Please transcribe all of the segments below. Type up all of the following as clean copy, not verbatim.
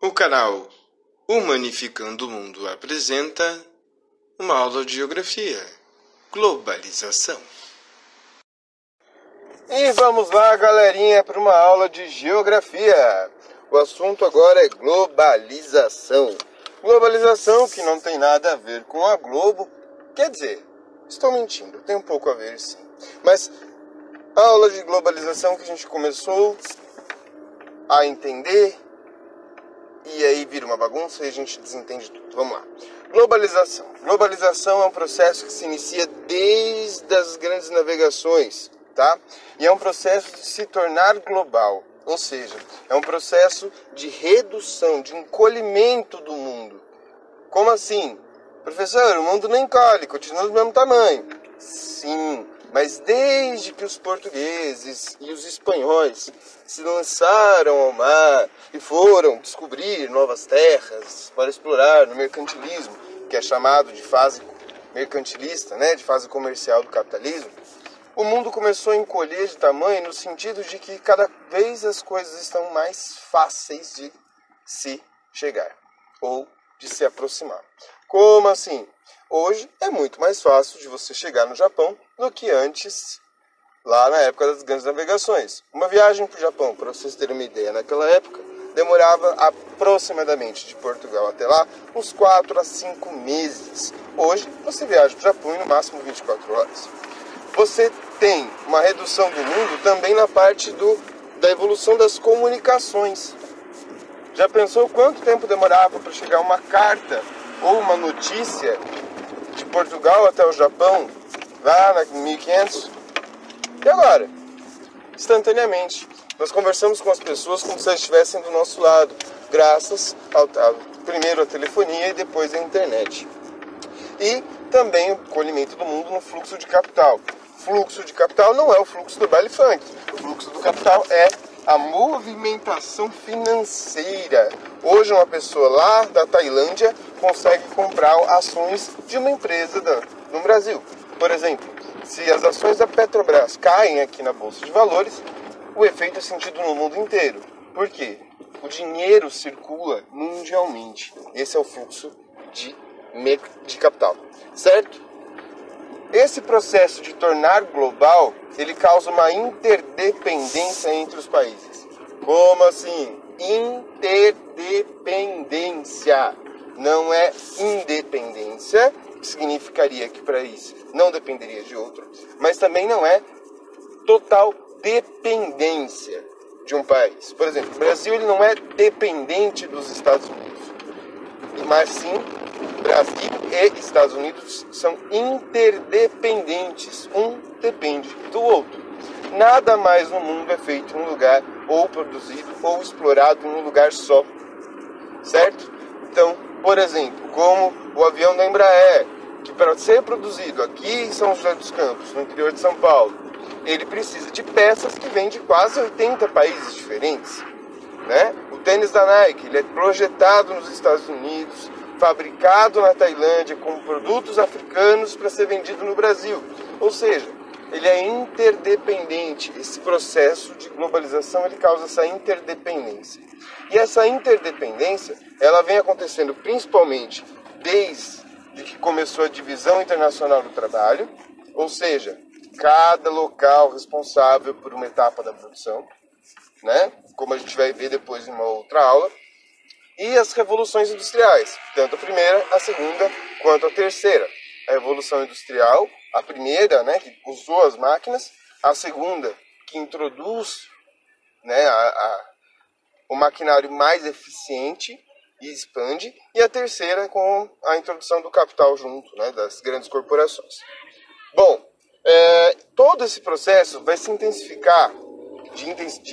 O canal Humanificando o Mundo apresenta uma aula de geografia, globalização. E vamos lá, galerinha, para uma aula de geografia. O assunto agora é globalização. Globalização que não tem nada a ver com a Globo. Quer dizer, estou mentindo, tem um pouco a ver sim. Mas a aula de globalização que a gente começou a entender, e aí vira uma bagunça e a gente desentende tudo. Vamos lá. Globalização. Globalização é um processo que se inicia desde as grandes navegações, tá? E é um processo de se tornar global. Ou seja, é um processo de redução, de encolhimento do mundo. Como assim? Professor, o mundo não encolhe, continua do mesmo tamanho. Sim, mas desde que os portugueses e os espanhóis se lançaram ao mar e foram descobrir novas terras para explorar no mercantilismo, que é chamado de fase mercantilista, né, de fase comercial do capitalismo, o mundo começou a encolher de tamanho no sentido de que cada vez as coisas estão mais fáceis de se chegar ou de se aproximar. Como assim? Hoje é muito mais fácil de você chegar no Japão do que antes, lá na época das grandes navegações. Uma viagem para o Japão, para vocês terem uma ideia, naquela época, demorava aproximadamente de Portugal até lá uns 4 a 5 meses. Hoje, você viaja para o Japão em no máximo 24 horas. Você tem uma redução do mundo também na parte da evolução das comunicações. Já pensou quanto tempo demorava para chegar uma carta ou uma notícia de Portugal até o Japão, lá em 1500? E agora? Instantaneamente. Nós conversamos com as pessoas como se elas estivessem do nosso lado, graças primeiro à telefonia e depois à internet. E também o colhimento do mundo no fluxo de capital. Fluxo de capital não é o fluxo do baile funk. O fluxo do capital é a movimentação financeira. Hoje uma pessoa lá da Tailândia consegue comprar ações de uma empresa no Brasil. Por exemplo, se as ações da Petrobras caem aqui na Bolsa de Valores, o efeito é sentido no mundo inteiro. Por quê? O dinheiro circula mundialmente. Esse é o fluxo de capital, certo? Esse processo de tornar global, ele causa uma interdependência entre os países. Como assim? Interdependência. Não é independência, que significaria que para isso não dependeria de outro, mas também não é total dependência de um país. Por exemplo, o Brasil ele não é dependente dos Estados Unidos, mas sim Brasil e Estados Unidos são interdependentes, um depende do outro. Nada mais no mundo é feito em um lugar ou produzido ou explorado em um lugar só, certo? Então, por exemplo, como o avião da Embraer, que para ser produzido aqui em São José dos Campos, no interior de São Paulo, ele precisa de peças que vêm de quase 80 países diferentes, né? O tênis da Nike, ele é projetado nos Estados Unidos, fabricado na Tailândia com produtos africanos para ser vendido no Brasil. Ou seja, ele é interdependente. Esse processo de globalização ele causa essa interdependência. E essa interdependência ela vem acontecendo principalmente desde que começou a divisão internacional do trabalho, ou seja, cada local responsável por uma etapa da produção, né? Como a gente vai ver depois em uma outra aula. E as revoluções industriais, tanto a primeira, a segunda, quanto a terceira. A revolução industrial, a primeira, né, que usou as máquinas, a segunda, que introduz, né, o maquinário mais eficiente e expande, e a terceira com a introdução do capital junto, né, das grandes corporações. Bom, todo esse processo vai se intensificar de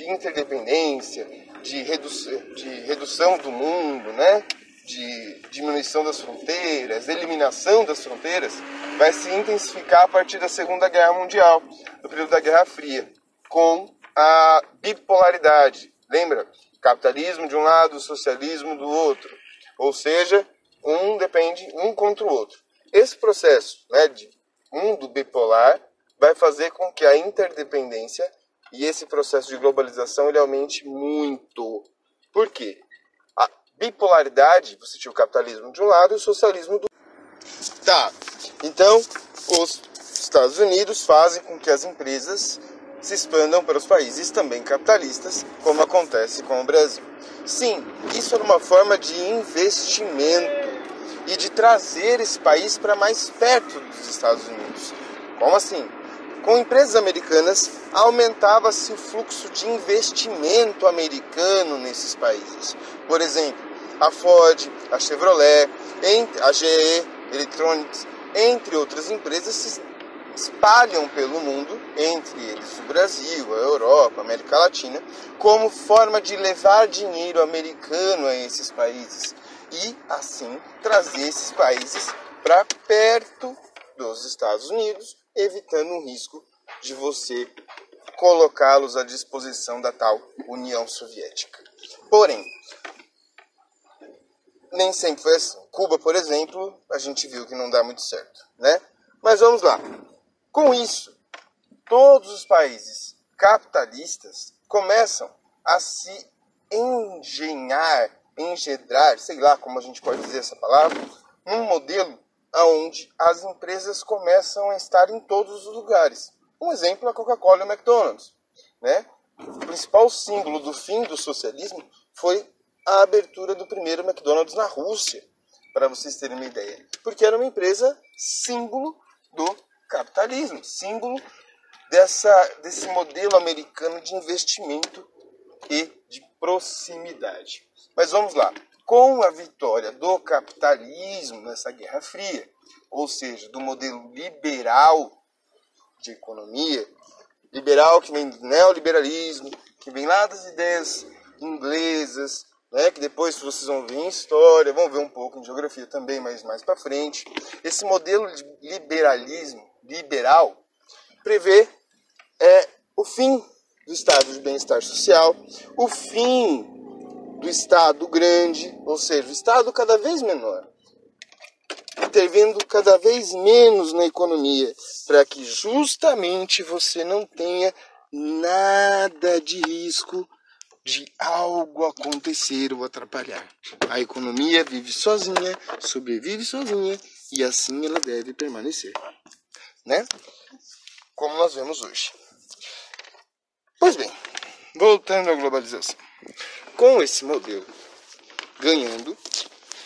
interdependência, de redução do mundo, né? De diminuição das fronteiras, eliminação das fronteiras, vai se intensificar a partir da Segunda Guerra Mundial, no período da Guerra Fria, com a bipolaridade. Lembra? Capitalismo de um lado, socialismo do outro. Ou seja, um depende um contra o outro. Esse processo, né, de mundo bipolar vai fazer com que a interdependência e esse processo de globalização ele aumente muito. Por quê? bipolaridade, você tinha o capitalismo de um lado e o socialismo do outro. Tá, então os Estados Unidos fazem com que as empresas se expandam para os países também capitalistas, como acontece com o Brasil. Sim, isso era uma forma de investimento e de trazer esse país para mais perto dos Estados Unidos. Como assim? Com empresas americanas, aumentava-se o fluxo de investimento americano nesses países. Por exemplo, a Ford, a Chevrolet, a GE Electronics, entre outras empresas, se espalham pelo mundo, entre eles o Brasil, a Europa, a América Latina, como forma de levar dinheiro americano a esses países e, assim, trazer esses países para perto dos Estados Unidos, evitando o risco de você colocá-los à disposição da tal União Soviética. Porém, nem sempre foi assim. Cuba, por exemplo, a gente viu que não dá muito certo, né? Mas vamos lá. Com isso, todos os países capitalistas começam a se engendrar, sei lá como a gente pode dizer essa palavra, num modelo onde as empresas começam a estar em todos os lugares. Um exemplo é a Coca-Cola e o McDonald's, né? O principal símbolo do fim do socialismo foi a abertura do primeiro McDonald's na Rússia, para vocês terem uma ideia. Porque era uma empresa símbolo do capitalismo, símbolo desse modelo americano de investimento e de proximidade. Mas vamos lá. Com a vitória do capitalismo nessa Guerra Fria, ou seja, do modelo liberal de economia, liberal que vem do neoliberalismo, que vem lá das ideias inglesas, né, que depois vocês vão ver em história, vão ver um pouco em geografia também, mas mais para frente. Esse modelo de liberalismo liberal prevê o fim do estado de bem-estar social, o fim do estado grande, ou seja, o estado cada vez menor, intervindo cada vez menos na economia, para que justamente você não tenha nada de risco de algo acontecer ou atrapalhar. A economia vive sozinha, sobrevive sozinha, e assim ela deve permanecer, né? Como nós vemos hoje. Pois bem, voltando à globalização. Com esse modelo ganhando,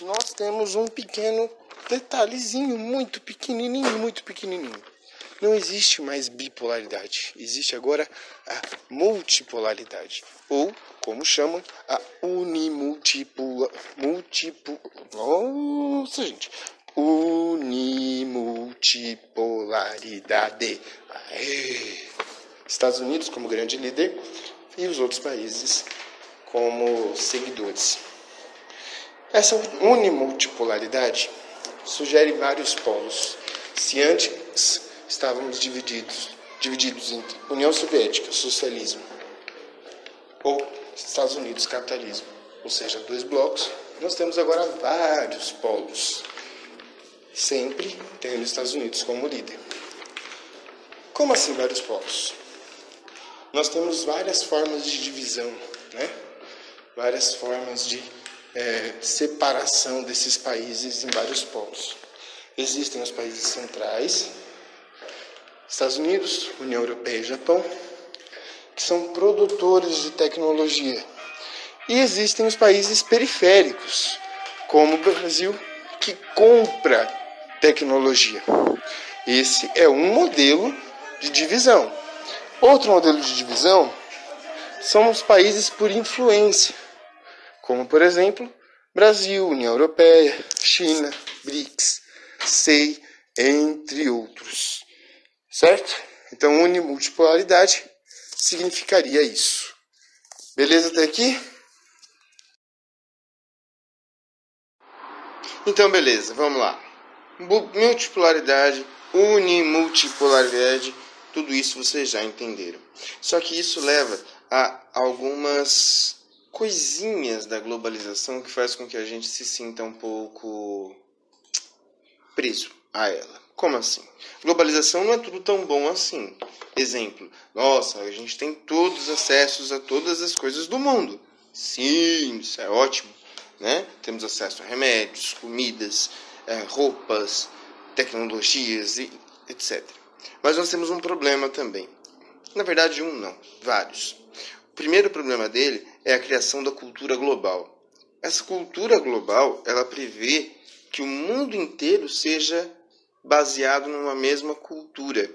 nós temos um pequeno detalhezinho, muito pequenininho. Não existe mais bipolaridade, existe agora a multipolaridade, ou, como chamam, a unimultipolaridade. Aê! Estados Unidos como grande líder e os outros países como seguidores. Essa unimultipolaridade sugere vários polos. Se antes estávamos divididos entre União Soviética, socialismo, ou Estados Unidos, capitalismo, ou seja, dois blocos, nós temos agora vários polos, sempre tendo os Estados Unidos como líder. Como assim vários polos? Nós temos várias formas de divisão, né? Várias formas de separação desses países em vários polos. Existem os países centrais, Estados Unidos, União Europeia e Japão, que são produtores de tecnologia. E existem os países periféricos, como o Brasil, que compra tecnologia. Esse é um modelo de divisão. Outro modelo de divisão são os países por influência, como, por exemplo, Brasil, União Europeia, China, BRICS, SEI, entre outros. Certo? Então, unimultipolaridade significaria isso. Beleza até aqui? Então, beleza, vamos lá. Multipolaridade, unimultipolaridade, tudo isso vocês já entenderam. Só que isso leva a algumas coisinhas da globalização que faz com que a gente se sinta um pouco preso a ela. Como assim? Globalização não é tudo tão bom assim. Exemplo, nossa, a gente tem todos os acessos a todas as coisas do mundo. Sim, isso é ótimo. né? Temos acesso a remédios, comidas, roupas, tecnologias, e etc. Mas nós temos um problema também. Na verdade, um não, vários. O primeiro problema dele é a criação da cultura global. Essa cultura global, ela prevê que o mundo inteiro seja baseado numa mesma cultura.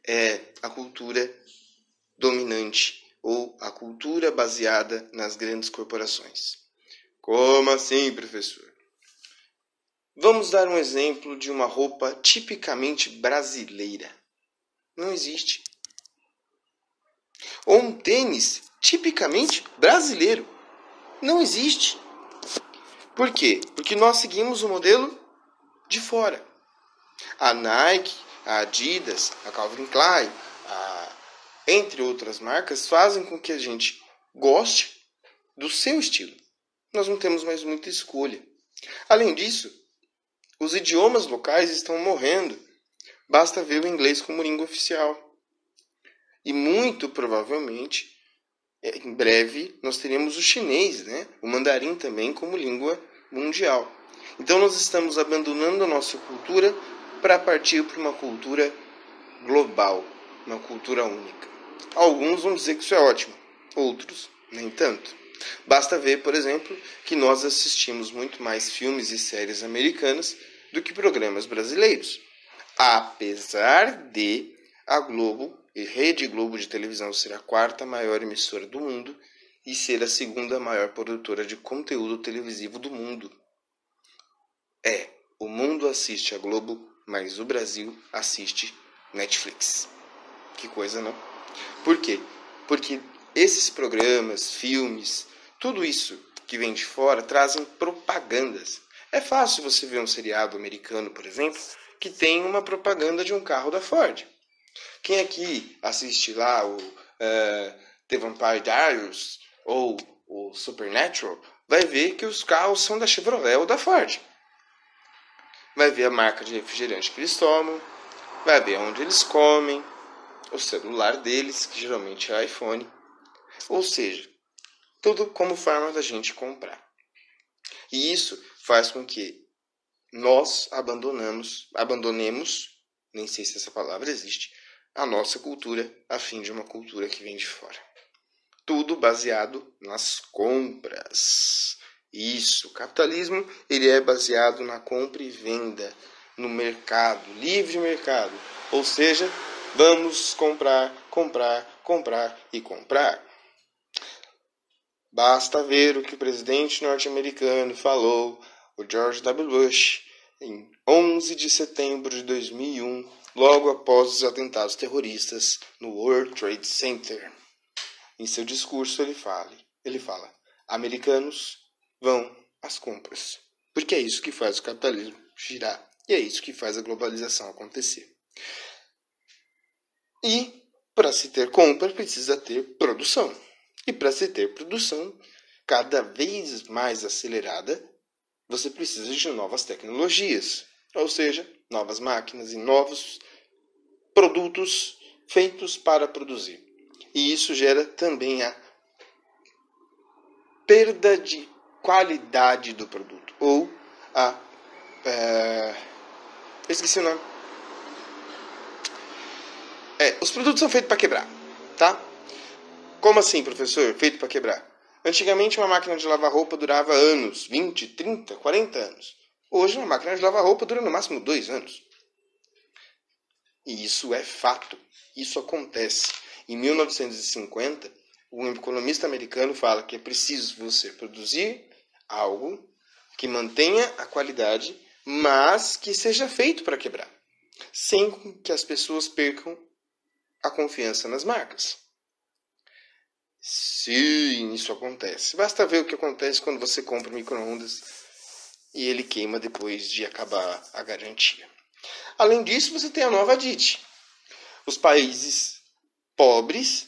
É a cultura dominante ou a cultura baseada nas grandes corporações. Como assim, professor? Vamos dar um exemplo de uma roupa tipicamente brasileira. Não existe. Ou um tênis tipicamente brasileiro. Não existe. Por quê? Porque nós seguimos o modelo de fora. A Nike, a Adidas, a Calvin Klein, entre outras marcas, fazem com que a gente goste do seu estilo. Nós não temos mais muita escolha. Além disso, os idiomas locais estão morrendo. Basta ver o inglês como língua oficial. E muito provavelmente, em breve, nós teremos o chinês, né? O mandarim também como língua mundial. Então nós estamos abandonando a nossa cultura para partir para uma cultura global, uma cultura única. Alguns vão dizer que isso é ótimo, outros nem tanto. Basta ver, por exemplo, que nós assistimos muito mais filmes e séries americanas do que programas brasileiros. Apesar de a Globo e Rede Globo de televisão ser a quarta maior emissora do mundo e ser a segunda maior produtora de conteúdo televisivo do mundo. O mundo assiste a Globo, mas o Brasil assiste Netflix. Que coisa, não? Por quê? Porque esses programas, filmes, tudo isso que vem de fora trazem propagandas. É fácil você ver um seriado americano, por exemplo, que tem uma propaganda de um carro da Ford. Quem aqui assiste lá o The Vampire Diaries ou o Supernatural vai ver que os carros são da Chevrolet ou da Ford. Vai ver a marca de refrigerante que eles tomam, vai ver onde eles comem, o celular deles, que geralmente é iPhone. Ou seja, tudo como forma da gente comprar. E isso faz com que nós abandonemos, nem sei se essa palavra existe, a nossa cultura a fim de uma cultura que vem de fora. Tudo baseado nas compras. Isso, o capitalismo ele é baseado na compra e venda, no mercado, livre mercado. Ou seja, vamos comprar, comprar, comprar e comprar. Basta ver o que o presidente norte-americano falou, o George W. Bush, em 11 de setembro de 2001, logo após os atentados terroristas no World Trade Center. Em seu discurso ele fala, americanos vão às compras, porque é isso que faz o capitalismo girar e é isso que faz a globalização acontecer. E para se ter compra precisa ter produção. E para se ter produção cada vez mais acelerada, você precisa de novas tecnologias, ou seja, novas máquinas e novos produtos feitos para produzir. E isso gera também a perda de qualidade do produto, ou esqueci o nome. Os produtos são feitos para quebrar, tá? Como assim, professor? Feito para quebrar? Antigamente uma máquina de lavar roupa durava anos, 20, 30, 40 anos. Hoje uma máquina de lavar roupa dura no máximo 2 anos. E isso é fato. Isso acontece. Em 1950, um economista americano fala que é preciso você produzir algo que mantenha a qualidade, mas que seja feito para quebrar, sem que as pessoas percam a confiança nas marcas. Sim, isso acontece. Basta ver o que acontece quando você compra um micro-ondas e ele queima depois de acabar a garantia. Além disso, você tem a nova DIT. Os países pobres,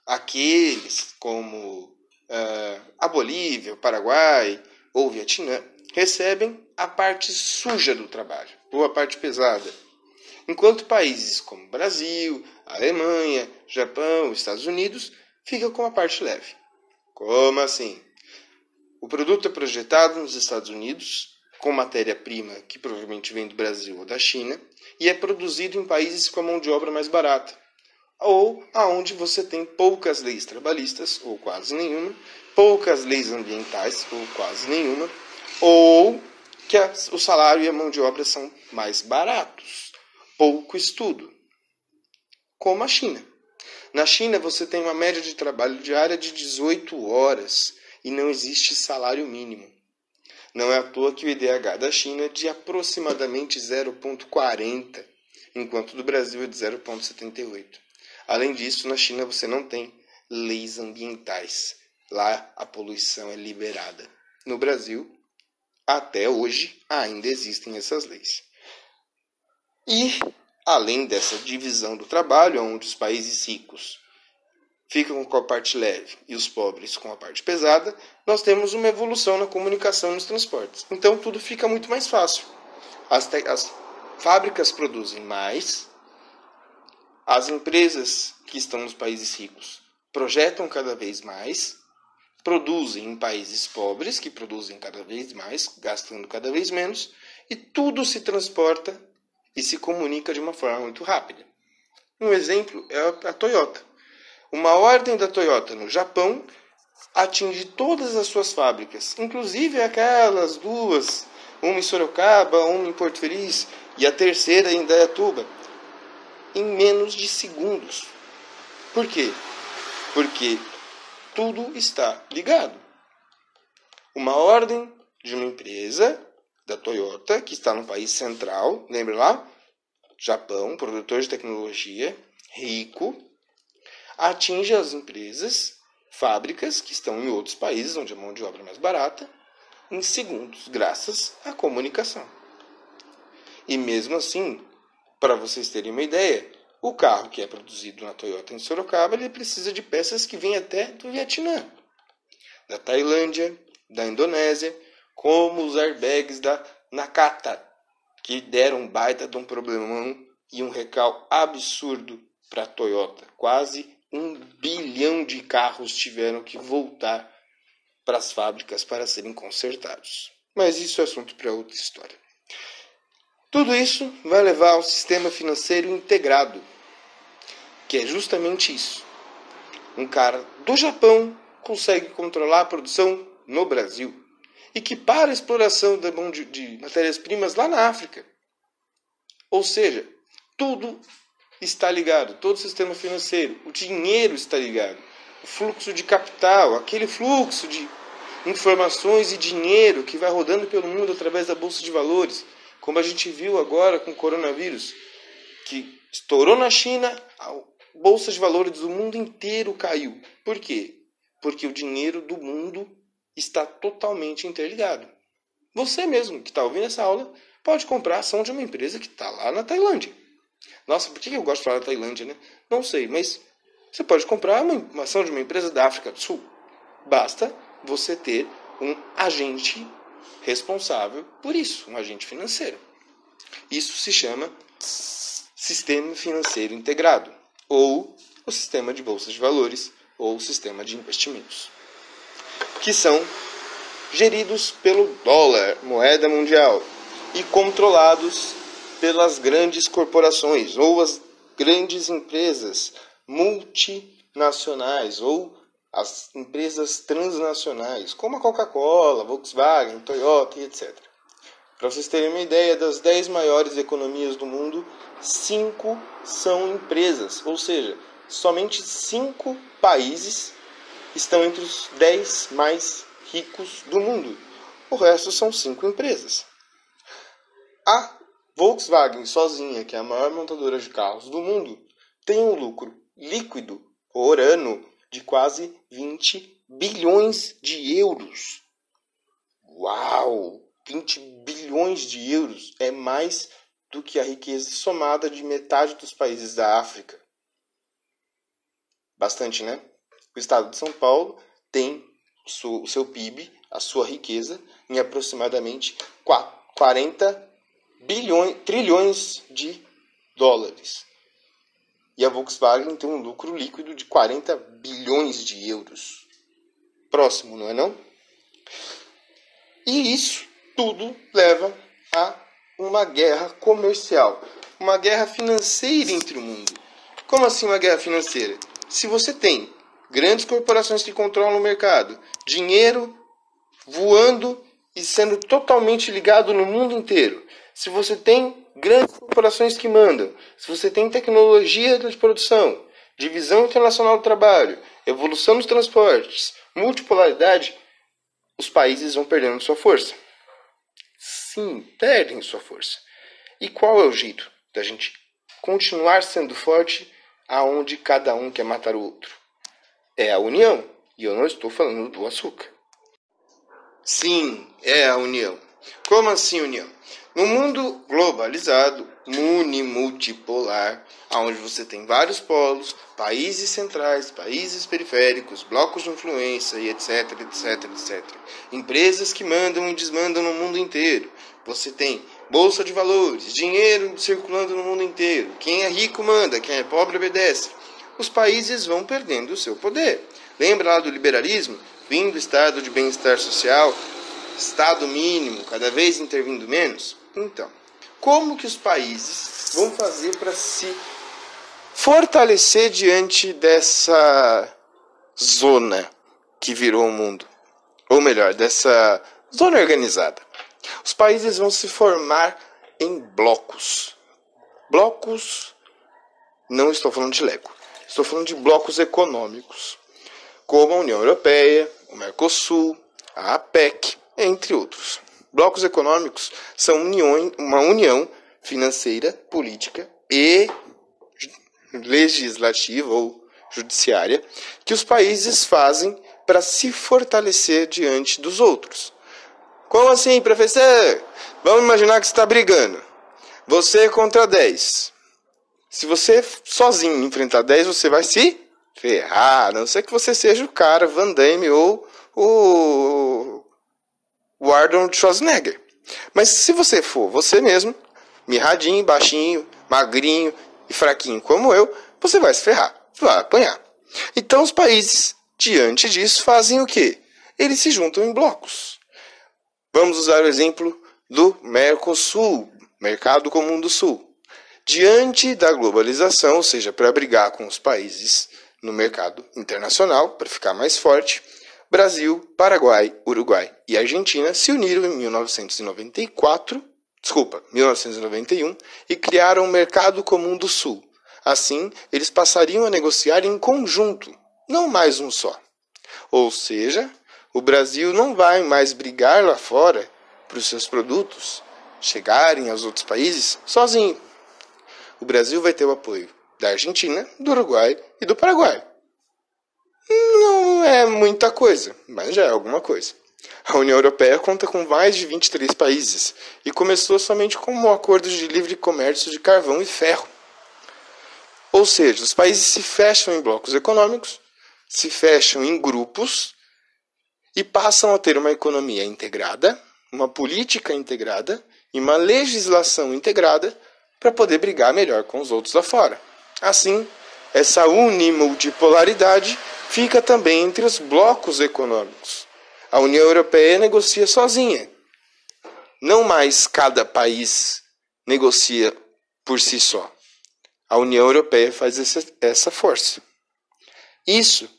aqueles como a Bolívia, o Paraguai ou o Vietnã, recebem a parte suja do trabalho, ou a parte pesada. Enquanto países como Brasil, Alemanha, Japão, Estados Unidos ficam com a parte leve. Como assim? O produto é projetado nos Estados Unidos, com matéria-prima que provavelmente vem do Brasil ou da China, e é produzido em países com a mão de obra mais barata, ou aonde você tem poucas leis trabalhistas, ou quase nenhuma, poucas leis ambientais, ou quase nenhuma, ou que o salário e a mão de obra são mais baratos, pouco estudo, como a China. Na China você tem uma média de trabalho diária de 18 horas e não existe salário mínimo. Não é à toa que o IDH da China é de aproximadamente 0,40, enquanto do Brasil é de 0,78. Além disso, na China você não tem leis ambientais. Lá a poluição é liberada. No Brasil, até hoje, ainda existem essas leis. E, além dessa divisão do trabalho, onde os países ricos ficam com a parte leve e os pobres com a parte pesada, nós temos uma evolução na comunicação e nos transportes. Então tudo fica muito mais fácil. As fábricas produzem mais, as empresas que estão nos países ricos projetam cada vez mais, produzem em países pobres, que produzem cada vez mais, gastando cada vez menos, e tudo se transporta e se comunica de uma forma muito rápida. Um exemplo é a Toyota. Uma ordem da Toyota no Japão atinge todas as suas fábricas, inclusive aquelas duas, uma em Sorocaba, uma em Porto Feliz e a terceira em Indaiatuba, em menos de segundos. Por quê? Porque tudo está ligado. Uma ordem de uma empresa da Toyota, que está no país central, lembra lá? Japão, produtor de tecnologia, rico, atinge as empresas, fábricas que estão em outros países, onde a mão de obra é mais barata, em segundos, graças à comunicação. E mesmo assim, para vocês terem uma ideia, o carro que é produzido na Toyota em Sorocaba, ele precisa de peças que vêm até do Vietnã, da Tailândia, da Indonésia, como os airbags da Nakata, que deram um baita de um problemão e um recal absurdo para a Toyota. Quase 1 bilhão de carros tiveram que voltar para as fábricas para serem consertados. Mas isso é assunto para outra história. Tudo isso vai levar ao sistema financeiro integrado, que é justamente isso. Um cara do Japão consegue controlar a produção no Brasil e que para a exploração de matérias-primas lá na África. Ou seja, tudo está ligado, todo o sistema financeiro, o dinheiro está ligado, o fluxo de capital, aquele fluxo de informações e dinheiro que vai rodando pelo mundo através da Bolsa de Valores, como a gente viu agora com o coronavírus, que estourou na China, a Bolsa de Valores do mundo inteiro caiu. Por quê? Porque o dinheiro do mundo está totalmente interligado. Você mesmo que está ouvindo essa aula pode comprar ação de uma empresa que está lá na Tailândia. Nossa, por que eu gosto de falar da Tailândia, né? Não sei, mas você pode comprar uma ação de uma empresa da África do Sul. Basta você ter um agente responsável por isso, um agente financeiro. Isso se chama sistema financeiro integrado, ou o sistema de bolsas de valores, ou o sistema de investimentos, que são geridos pelo dólar, moeda mundial, e controlados pelas grandes corporações ou as grandes empresas multinacionais ou as empresas transnacionais, como a Coca-Cola, Volkswagen, Toyota e etc. Para vocês terem uma ideia, das 10 maiores economias do mundo, 5 são empresas, ou seja, somente 5 países estão entre os 10 mais ricos do mundo. O resto são 5 empresas. A Volkswagen sozinha, que é a maior montadora de carros do mundo, tem um lucro líquido por ano de quase 20 bilhões de euros. Uau! 20 bilhões de euros é mais do que a riqueza somada de metade dos países da África. Bastante, né? O estado de São Paulo tem o seu PIB, a sua riqueza, em aproximadamente 40 trilhões de dólares. E a Volkswagen tem um lucro líquido de 40 bilhões de euros. Próximo, não é não? E isso tudo leva a uma guerra comercial, uma guerra financeira entre o mundo. Como assim uma guerra financeira? Se você tem grandes corporações que controlam o mercado, dinheiro voando e sendo totalmente ligado no mundo inteiro, se você tem grandes corporações que mandam, se você tem tecnologia de produção, divisão internacional do trabalho, evolução dos transportes, multipolaridade, os países vão perdendo sua força. Sim, perdem sua força. E qual é o jeito da gente continuar sendo forte aonde cada um quer matar o outro? É a união. E eu não estou falando do açúcar. Sim, é a união. Como assim união? No mundo globalizado, multipolar, onde você tem vários polos, países centrais, países periféricos, blocos de influência e etc, etc, etc. Empresas que mandam e desmandam no mundo inteiro. Você tem bolsa de valores, dinheiro circulando no mundo inteiro. Quem é rico manda, quem é pobre obedece. Os países vão perdendo o seu poder. Lembra lá do liberalismo? Fim do estado de bem-estar social, estado mínimo, cada vez intervindo menos? Então, como que os países vão fazer para se fortalecer diante dessa zona que virou o mundo? Ou melhor, dessa zona organizada. Os países vão se formar em blocos. Blocos, não estou falando de Lego, estou falando de blocos econômicos, como a União Europeia, o Mercosul, a APEC, entre outros. Blocos econômicos são uma união financeira, política e legislativa ou judiciária que os países fazem para se fortalecer diante dos outros. Como assim, professor? Vamos imaginar que você está brigando. Você contra 10. Se você sozinho enfrentar 10, você vai se ferrar. A não ser que você seja o cara Van Damme ou o Arnold Schwarzenegger. Mas se você for você mesmo, mirradinho, baixinho, magrinho e fraquinho como eu, você vai se ferrar, vai apanhar. Então os países, diante disso, fazem o quê? Eles se juntam em blocos. Vamos usar o exemplo do Mercosul, Mercado Comum do Sul. Diante da globalização, ou seja, para brigar com os países no mercado internacional, para ficar mais forte, Brasil, Paraguai, Uruguai e Argentina se uniram em 1991 e criaram o Mercado Comum do Sul. Assim, eles passariam a negociar em conjunto, não mais um só. Ou seja, o Brasil não vai mais brigar lá fora para os seus produtos chegarem aos outros países sozinho. O Brasil vai ter o apoio da Argentina, do Uruguai e do Paraguai. Não é muita coisa, mas já é alguma coisa. A União Europeia conta com mais de 23 países e começou somente com um acordo de livre comércio de carvão e ferro. Ou seja, os países se fecham em blocos econômicos, se fecham em grupos e passam a ter uma economia integrada, uma política integrada e uma legislação integrada para poder brigar melhor com os outros lá fora. Assim, essa unimultipolaridade fica também entre os blocos econômicos. A União Europeia negocia sozinha. Não mais cada país negocia por si só. A União Europeia faz essa força. Isso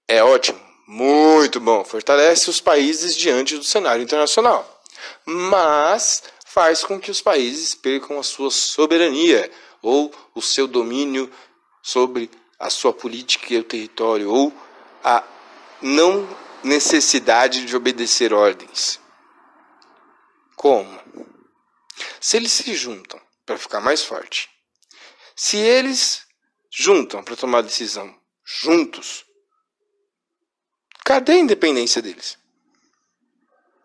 é ótimo, muito bom. Fortalece os países diante do cenário internacional. Mas faz com que os países percam a sua soberania ou o seu domínio sobre a sua política e o território, ou a não necessidade de obedecer ordens. Como? Se eles se juntam para ficar mais forte, se eles juntam para tomar decisão juntos, cadê a independência deles?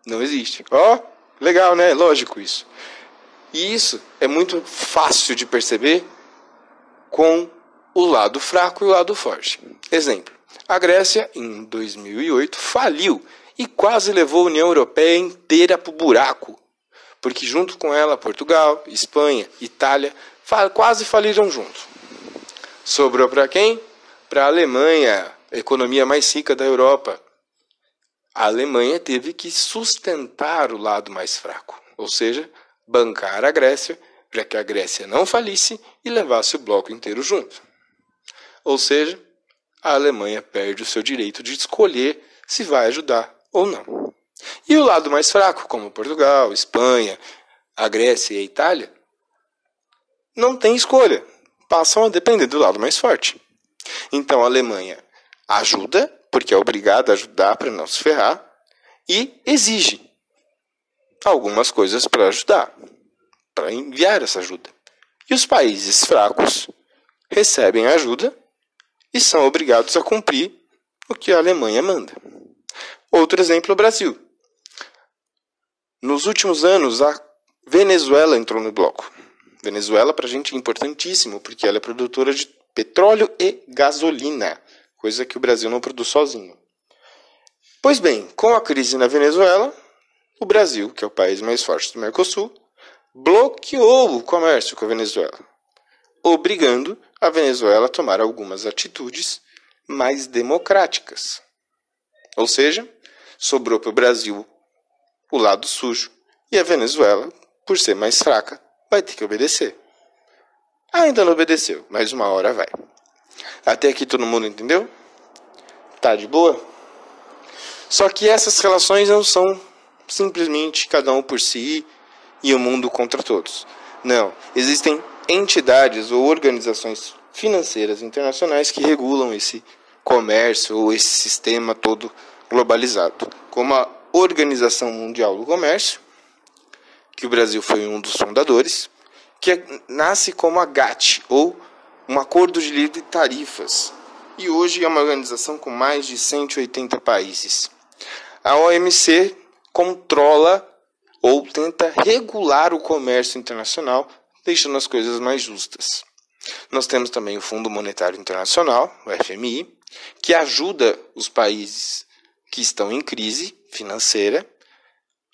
Não existe. Legal, né? Lógico isso. E isso é muito fácil de perceber com o lado fraco e o lado forte. Exemplo, a Grécia, em 2008, faliu e quase levou a União Europeia inteira para o buraco, porque junto com ela, Portugal, Espanha, Itália, quase faliram junto. Sobrou para quem? Para a Alemanha, a economia mais rica da Europa. a Alemanha teve que sustentar o lado mais fraco, ou seja, bancar a Grécia para que a Grécia não falisse e levasse o bloco inteiro junto. Ou seja, a Alemanha perde o seu direito de escolher se vai ajudar ou não. E o lado mais fraco, como Portugal, Espanha, a Grécia e a Itália, não tem escolha, passam a depender do lado mais forte. Então a Alemanha ajuda, porque é obrigada a ajudar para não se ferrar, e exige algumas coisas para ajudar, para enviar essa ajuda. E os países fracos recebem a ajuda e são obrigados a cumprir o que a Alemanha manda. Outro exemplo é o Brasil. Nos últimos anos, a Venezuela entrou no bloco. Venezuela, para a gente, é importantíssimo, porque ela é produtora de petróleo e gasolina, coisa que o Brasil não produz sozinho. Pois bem, com a crise na Venezuela, o Brasil, que é o país mais forte do Mercosul, bloqueou o comércio com a Venezuela, obrigando a Venezuela a tomar algumas atitudes mais democráticas. Ou seja, sobrou para o Brasil o lado sujo e a Venezuela, por ser mais fraca, vai ter que obedecer. Ainda não obedeceu, mas uma hora vai. Até aqui todo mundo entendeu? Tá de boa? Só que essas relações não são simplesmente cada um por si e o mundo contra todos. Não, existem entidades ou organizações financeiras internacionais que regulam esse comércio ou esse sistema todo globalizado, como a Organização Mundial do Comércio, que o Brasil foi um dos fundadores, que nasce como a GATT, ou um Acordo de Livre Tarifas, e hoje é uma organização com mais de 180 países. A OMC controla ou tenta regular o comércio internacional, deixando as coisas mais justas. Nós temos também o Fundo Monetário Internacional, o FMI, que ajuda os países que estão em crise financeira,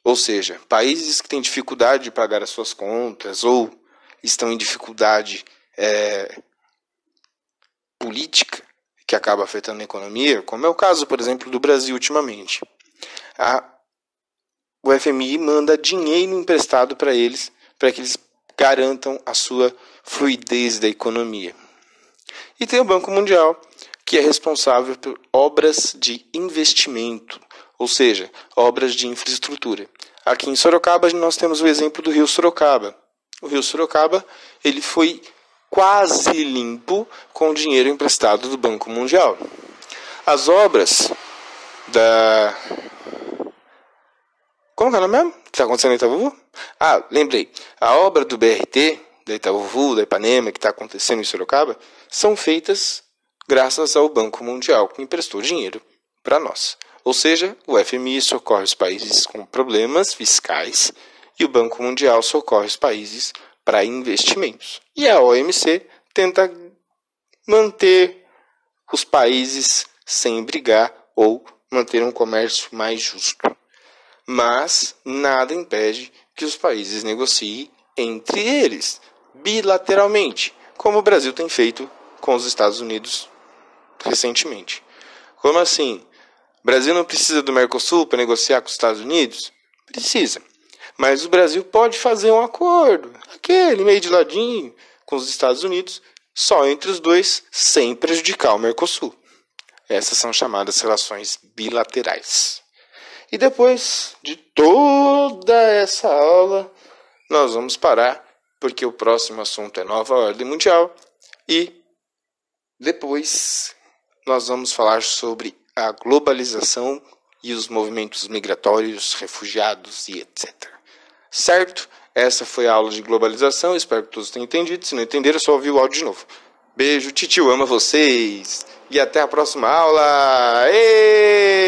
ou seja, países que têm dificuldade de pagar as suas contas ou estão em dificuldade política, que acaba afetando a economia, como é o caso, por exemplo, do Brasil ultimamente. O FMI manda dinheiro emprestado para eles, para que eles garantam a sua fluidez da economia. E tem o Banco Mundial, que é responsável por obras de investimento, ou seja, obras de infraestrutura. Aqui em Sorocaba nós temos o exemplo do Rio Sorocaba. O Rio Sorocaba ele foi quase limpo com dinheiro emprestado do Banco Mundial. As obras da... Como que é o nome mesmo? Que está acontecendo em Itaúvu? Lembrei. A obra do BRT, da Itaúvu, da Ipanema, que está acontecendo em Sorocaba, são feitas graças ao Banco Mundial, que emprestou dinheiro para nós. Ou seja, o FMI socorre os países com problemas fiscais e o Banco Mundial socorre os países para investimentos. E a OMC tenta manter os países sem brigar ou manter um comércio mais justo. Mas nada impede que os países negociem entre eles, bilateralmente, como o Brasil tem feito com os Estados Unidos recentemente. Como assim? O Brasil não precisa do Mercosul para negociar com os Estados Unidos? Precisa. Mas o Brasil pode fazer um acordo, aquele meio de ladinho, com os Estados Unidos, só entre os dois, sem prejudicar o Mercosul. Essas são chamadas relações bilaterais. E depois de toda essa aula, nós vamos parar, porque o próximo assunto é nova ordem mundial, e depois nós vamos falar sobre a globalização e os movimentos migratórios, refugiados e etc. Certo? Essa foi a aula de globalização, espero que todos tenham entendido. Se não entenderam, é só ouvir o áudio de novo. Beijo, titio, ama vocês. E até a próxima aula. Êêêê!